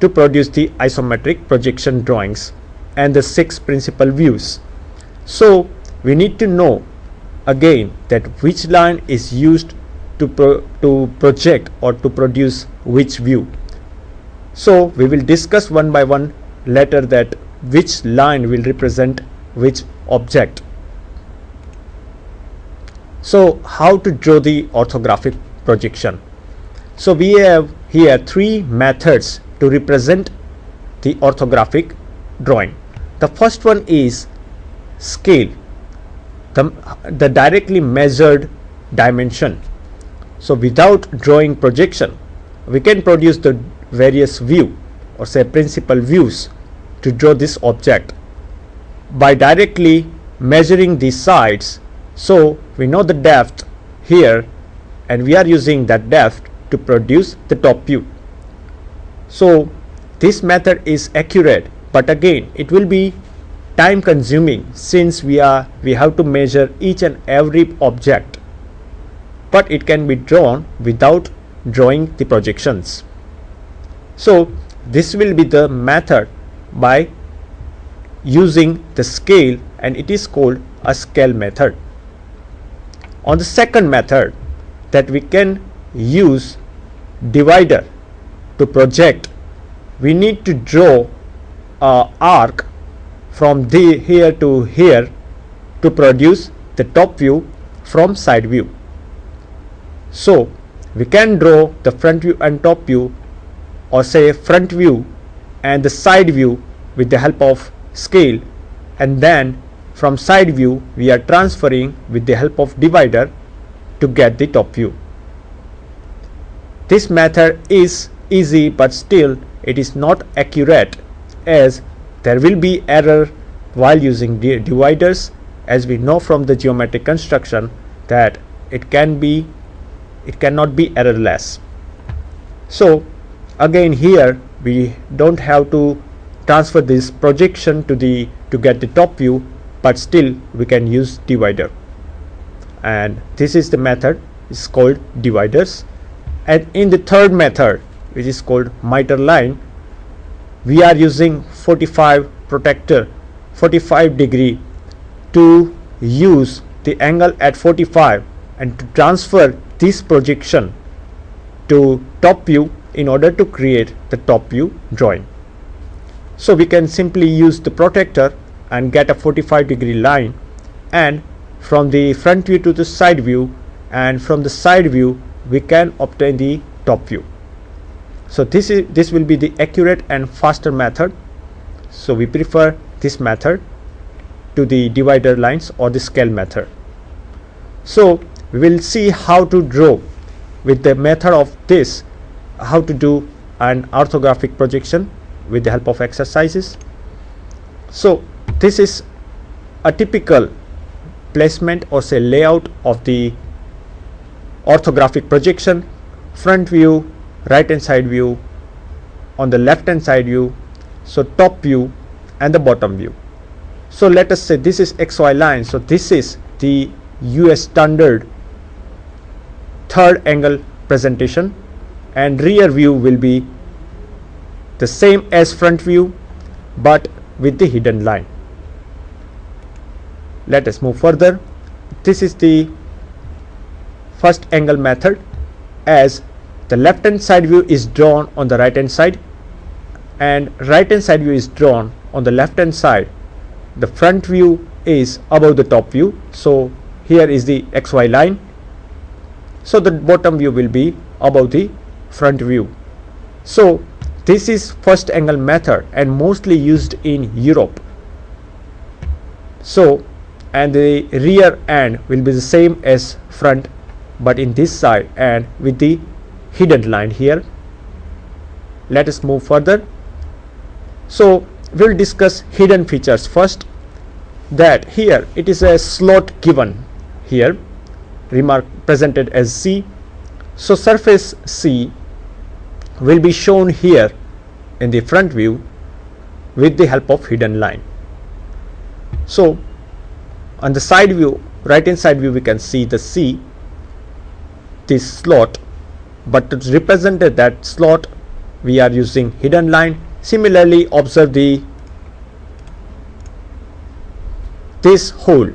to produce the isometric projection drawings and the 6 principal views. So we need to know again that which line is used to project or to produce which view. So we will discuss one by one later that which line will represent which object. So how to draw the orthographic projection? So we have here 3 methods to represent the orthographic drawing. The first one is scale, the directly measured dimension. So without drawing projection, we can produce the various view or say principal views to draw this object by directly measuring the sides. So we know the depth here and we are using that depth to produce the top view. So this method is accurate, but again it will be time consuming since we have to measure each and every object, but it can be drawn without drawing the projections. So this will be the method by using the scale, and it is called a scale method. On the second method, that we can use divider to project, we need to draw an arc from here to here to produce the top view from side view. So we can draw the front view and top view, or say front view and the side view with the help of scale, and then from side view we are transferring with the help of divider to get the top view. This method is easy, but still it is not accurate as there will be error while using dividers, as we know from the geometric construction that it cannot be errorless. So again here we don't have to transfer this projection to get the top view, but still we can use divider, and this is the method is called dividers. And in the third method, which is called miter line, we are using 45 degree to use the angle at 45 and to transfer this projection to top view in order to create the top view drawing. So we can simply use the protractor and get a 45 degree line, and from the front view to the side view, and from the side view we can obtain the top view. So this will be the accurate and faster method. So we prefer this method to the divider lines or the scale method. So we will see how to draw with the method of this, how to do an orthographic projection with the help of exercises. So this is a typical placement or say layout of the orthographic projection: front view, right hand side view, on the left hand side view, so top view and the bottom view. So let us say this is XY line, so this is the US standard third angle presentation, and rear view will be the same as front view but with the hidden line. Let us move further. This is the first angle method, as the left hand side view is drawn on the right hand side and right hand side view is drawn on the left hand side. The front view is above the top view, so here is the XY line, so the bottom view will be above the front view. So this is first angle method and mostly used in Europe. So, and the rear end will be the same as front but in this side and with the hidden line here. Let us move further. So we'll discuss hidden features first. That here it is a slot given here, remark presented as C. So surface C will be shown here in the front view with the help of hidden line. So on the side view, right hand side view, we can see the C, this slot, but to represent that slot we are using hidden line. Similarly, observe this hole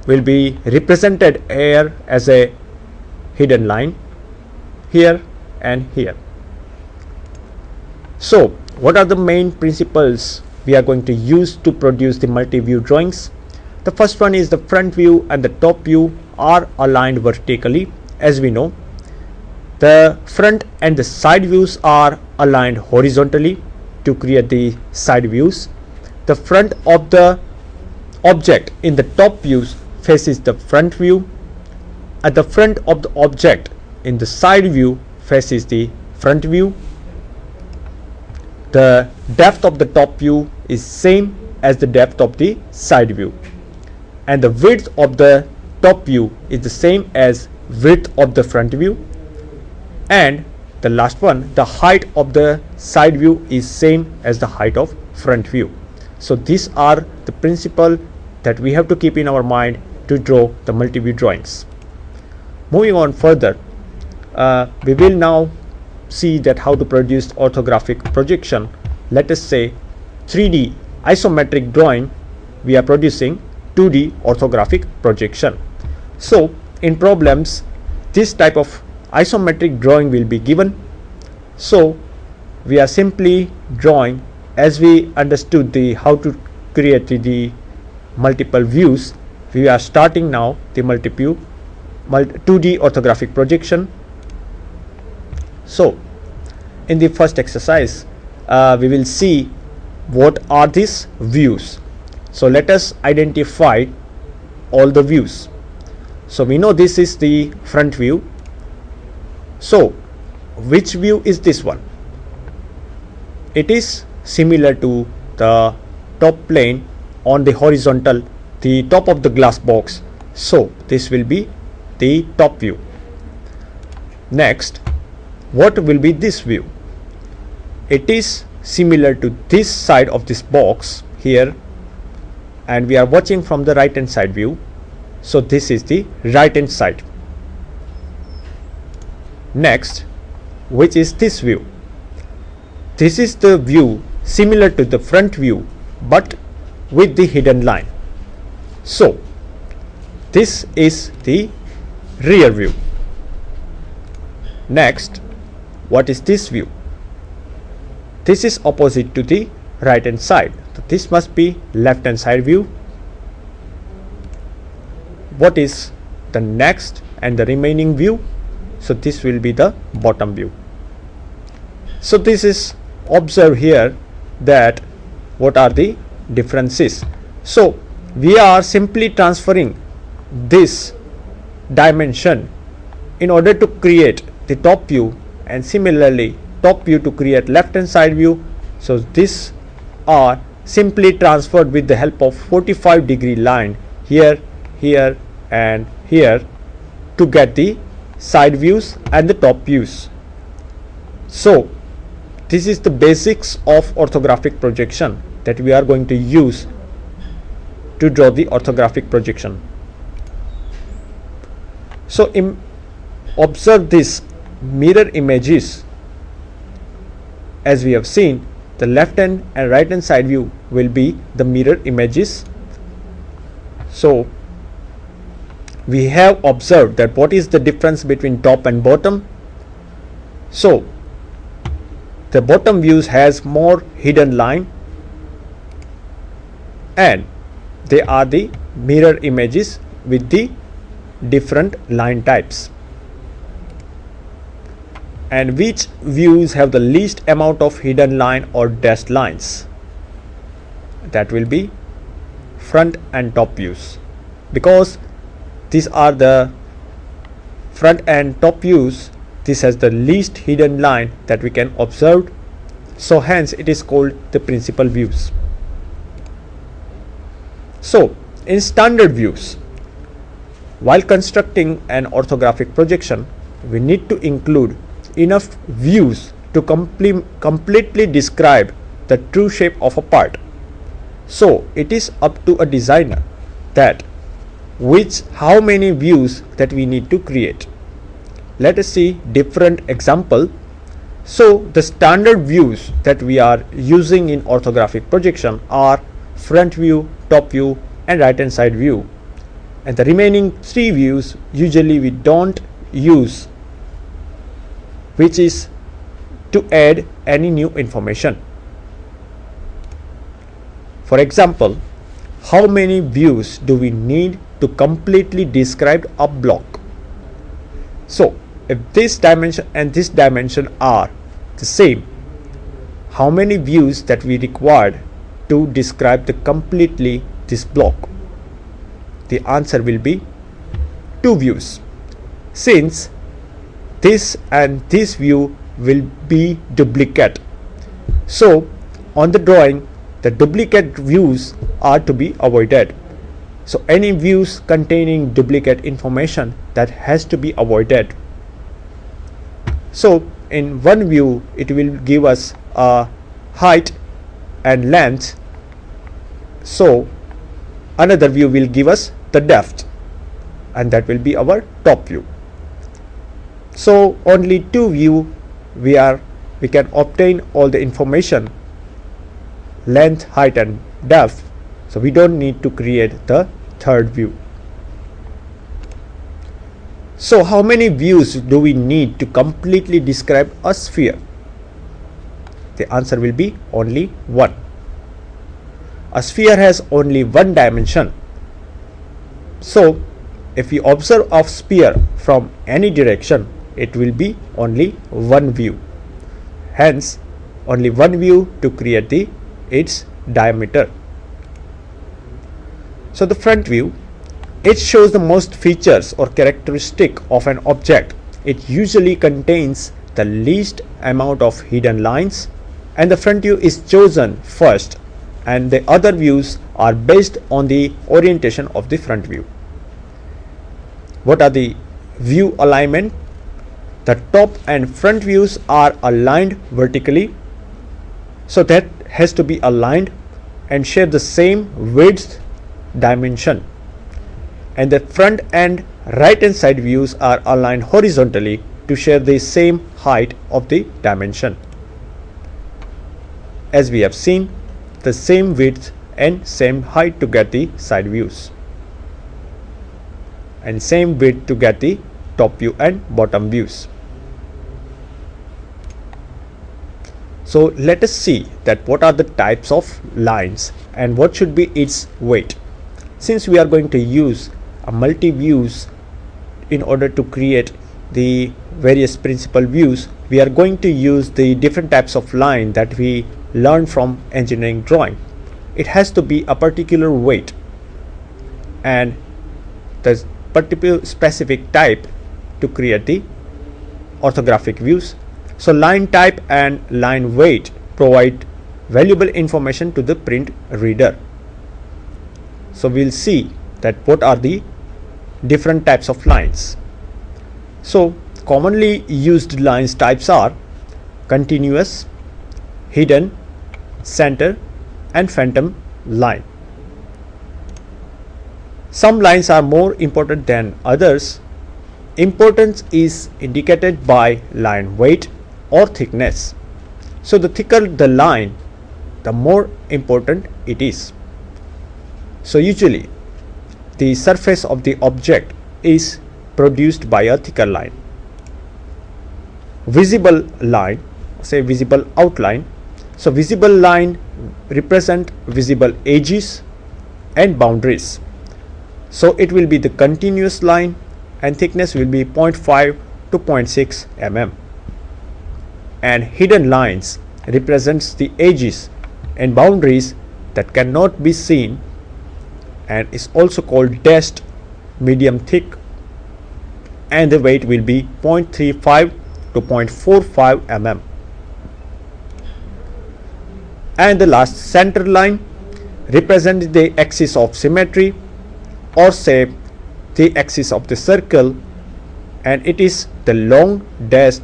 will be represented here as a hidden line here and here. So what are the main principles we are going to use to produce the multi-view drawings? The first one is the front view and the top view are aligned vertically. As we know, the front and the side views are aligned horizontally to create the side views. The front of the object in the top views faces the front view, and the front of the object in the side view faces the front view. The depth of the top view is same as the depth of the side view, and the width of the top view is the same as width of the front view, and the last one, the height of the side view is same as the height of front view. So these are the principles that we have to keep in our mind to draw the multi-view drawings. Moving on further, we will now see that how to produce orthographic projection. Let us say 3D isometric drawing, we are producing 2D orthographic projection. So in problems, this type of isometric drawing will be given. So we are simply drawing, as we understood the how to create the multiple views. We are starting now the 2D orthographic projection. So in the first exercise, we will see what are these views. So let us identify all the views. So we know this is the front view. So which view is this one? It is similar to the top plane on the horizontal, the top of the glass box. So this will be the top view. Next, what will be this view? It is similar to this side of this box here, and we are watching from the right hand side view. So this is the right hand side. Next, which is this view? This is the view similar to the front view but with the hidden line. So this is the rear view. Next, what is this view? This is opposite to the right hand side. So this must be left hand side view. What is the next and the remaining view? So this will be the bottom view. So this is, observe here that what are the differences. So we are simply transferring this dimension in order to create the top view, and similarly top view to create left hand side view. So this are simply transferred with the help of 45-degree line here, here and here to get the side views and the top views. So this is the basics of orthographic projection that we are going to use to draw the orthographic projection. So observe this mirror images. As we have seen, the left hand and right hand side view will be the mirror images. So we have observed that what is the difference between top and bottom. So the bottom views has more hidden line, and they are the mirror images with the different line types. And which views have the least amount of hidden line or dashed lines? That will be front and top views, because these are the front and top views. This has the least hidden line that we can observe. So hence it is called the principal views. So in standard views, while constructing an orthographic projection, we need to include enough views to completely describe the true shape of a part. So it is up to a designer that how many views that we need to create. Let us see different example. So the standard views that we are using in orthographic projection are front view, top view and right hand side view, and the remaining three views usually we don't use, which is to add any new information. For example, how many views do we need to completely describe a block? So if this dimension and this dimension are the same, how many views that we required to describe the completely this block? The answer will be 2 views, since this and this view will be duplicate. So on the drawing, the duplicate views are to be avoided. So any views containing duplicate information, that has to be avoided. So in one view it will give us a height and length, so another view will give us the depth, and that will be our top view. So only 2 view we can obtain all the information, length, height and depth, so we don't need to create the third view. So how many views do we need to completely describe a sphere? The answer will be only 1. A sphere has only one dimension. So if we observe a sphere from any direction, it will be only one view. Hence only one view to create its diameter. So the front view, it shows the most features or characteristic of an object. It usually contains the least amount of hidden lines, and the front view is chosen first, and the other views are based on the orientation of the front view. What are the view alignment? The top and front views are aligned vertically, so that has to be aligned and share the same width dimension, and the front and right hand side views are aligned horizontally to share the same height of the dimension. As we have seen, the same width and same height to get the side views, and same width to get the top view and bottom views. So let us see that what are the types of lines and what should be its weight. Since we are going to use a multi-views in order to create the various principal views, we are going to use the different types of line that we learned from engineering drawing. It has to be a particular weight and the particular specific type to create the orthographic views. So line type and line weight provide valuable information to the print reader. So we'll see that what are the different types of lines. So commonly used lines types are continuous, hidden, center and phantom line. Some lines are more important than others. Importance is indicated by line weight or thickness. So the thicker the line, the more important it is. So usually the surface of the object is produced by a thicker line. Visible line, say visible outline. So visible line represent visible edges and boundaries. So it will be the continuous line and thickness will be 0.5 to 0.6 mm. And hidden lines represents the edges and boundaries that cannot be seen and is also called dashed medium thick, and the weight will be 0.35 to 0.45 mm. And the last center line represents the axis of symmetry, or say the axis of the circle, and it is the long dashed,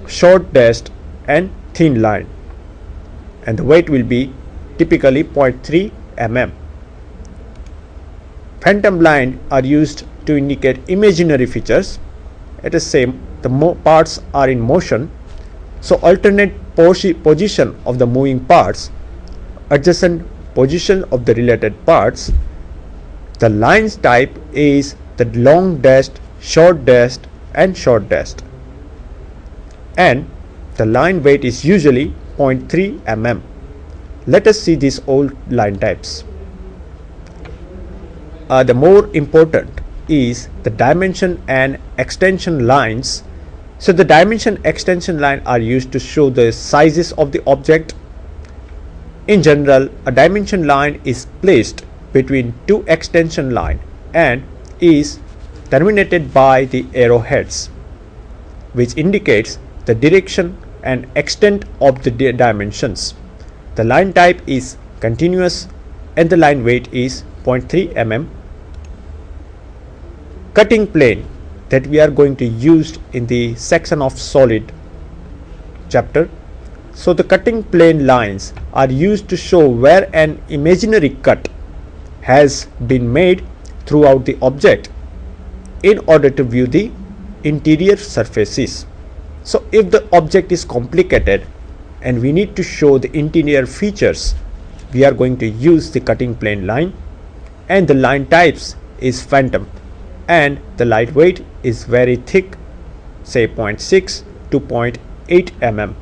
short dashed and thin line, and the weight will be typically 0.3 mm. Phantom line are used to indicate imaginary features. It is same, the parts are in motion, So alternate position of the moving parts, adjacent position of the related parts. The lines type is the long dashed, short dashed and short dashed, and the line weight is usually 0.3 mm. Let us see these old line types. The more important is the dimension and extension lines. So the dimension extension line are used to show the sizes of the object. In general, a dimension line is placed between two extension line and is terminated by the arrowheads, which indicates the direction and extent of the dimensions. The line type is continuous and the line weight is 0.3 mm. Cutting plane that we are going to use in the section of solid chapter. So the cutting plane lines are used to show where an imaginary cut has been made throughout the object in order to view the interior surfaces. So if the object is complicated and we need to show the interior features, we are going to use the cutting plane line, and the line types is phantom, and the light weight is very thick, say 0.6 to 0.8 mm.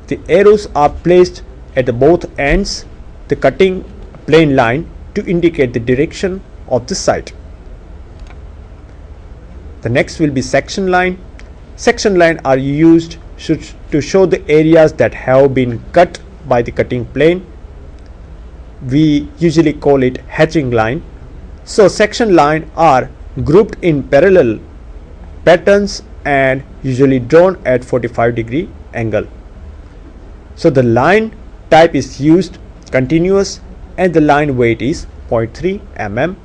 The arrows are placed at the both ends the cutting plane line to indicate the direction of the site. The next will be section line. Section line are used to show the areas that have been cut by the cutting plane. We usually call it hatching line. So section line are grouped in parallel patterns and usually drawn at 45-degree angle. So the line type is used continuous and the line weight is 0.3 mm.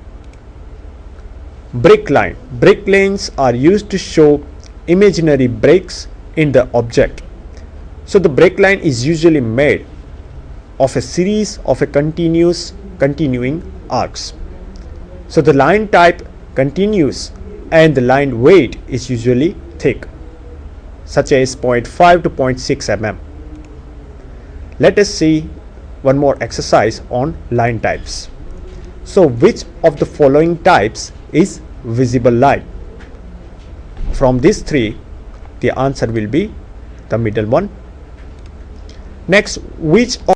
Break line. Break lines are used to show imaginary breaks in the object. So the break line is usually made of a series of a continuing arcs. So the line type continuous and the line weight is usually thick, such as 0.5 to 0.6 mm. Let us see one more exercise on line types. So which of the following types is visible line? From these three, the answer will be the middle one. Next, which of